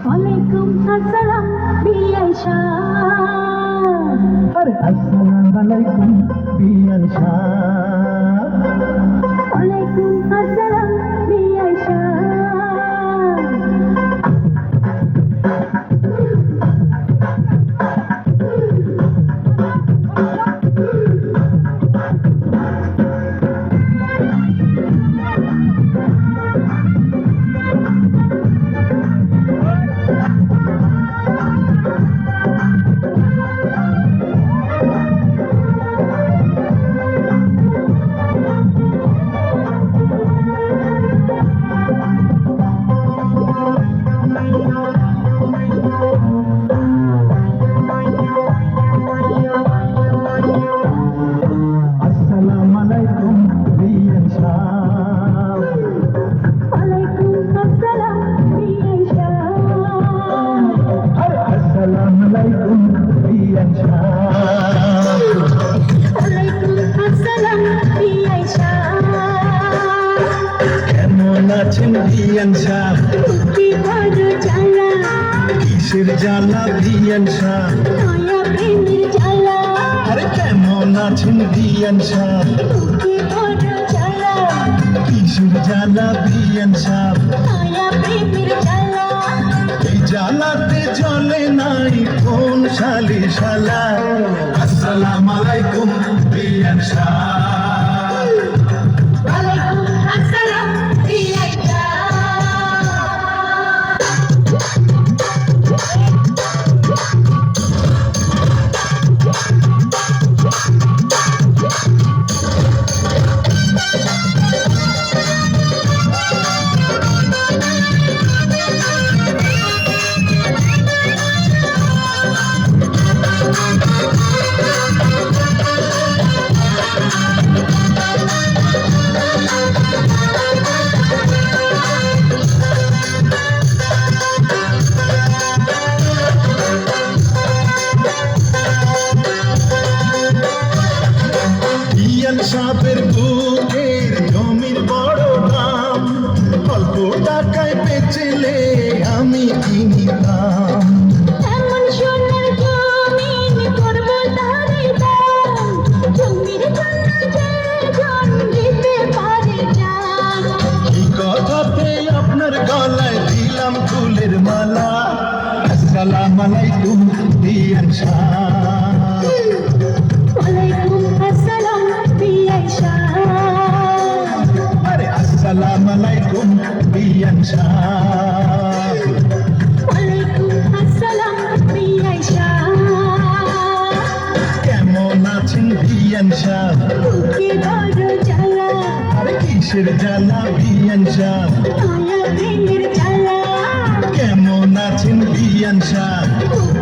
ওয়ালাইকুম আসসালাম বিয়ান শাহ। अरे अस्सलाम वालेकुम बियान शाह। ওয়ালাইকুম আসসালাম বিয়ান শাহ। अस्सलाम वालेकुम बियान शाह। ওয়ালাইকুম আসসালাম বিয়ান শাহ। अरे अस्सलाम वालेकुम बियान शाह। ওয়ালাইকুম আসসালাম বিয়ান শাহ। কেমন আছেন বিয়ান শাহ? কি বড় জ্বালা, কিসের জ্বালা বিয়ান শাহ? নয়া প্রেমের জ্বালা। আরে কেমন আছেন বিয়ান শাহ? কি বড় জ্বালা, কিসের জ্বালা বিয়ান শাহ? নয়া প্রেমের জ্বালা। এই জ্বালাতে জ্বলে নাই কোন শালি শালা। আসসালামু আলাইকুম বিয়ান শাহ। ওয়ালাইকুম আসসালাম বিয়ান শাহ। বিয়ান সাহেবের বুকের জমির বড় দাম, অল্প টাকায় বেচলে আমি কিনিতাম। এমন সোনার জমিন করব তারে দাম, জমির জন্য যে জন দিতে পারে জান। এই কথাতে আপনার গলায় দিলাম ফুলের মালা। আসসালামু আলাইকুম বিয়ান শাহ। ওয়ালাইকুম আসসালাম বিয়ান শাহ। আরে আসসালামু আলাইকুম বিয়ান শাহ। ওয়ালাইকুম আসসালাম বিয়ান শাহ। কেমন আছেন বিয়ান শাহ? কি বড় জ্বালা, আরে কিসের জ্বালা বিয়ান শাহ? নয়া প্রেমের জ্বালা। কেমন আছেন বিয়ান শাহ?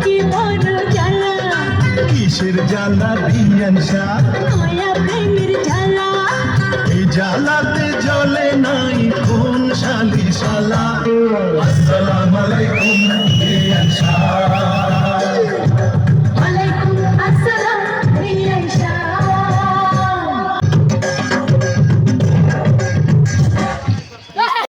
কি বড় জ্বালা, কিসের জ্বালা বিয়ান শাহ? নয়া প্রেমের জ্বালা। এই জ্বালাতে জ্বলে নাই কোন শালি শালা। আসসালামু আলাইকুম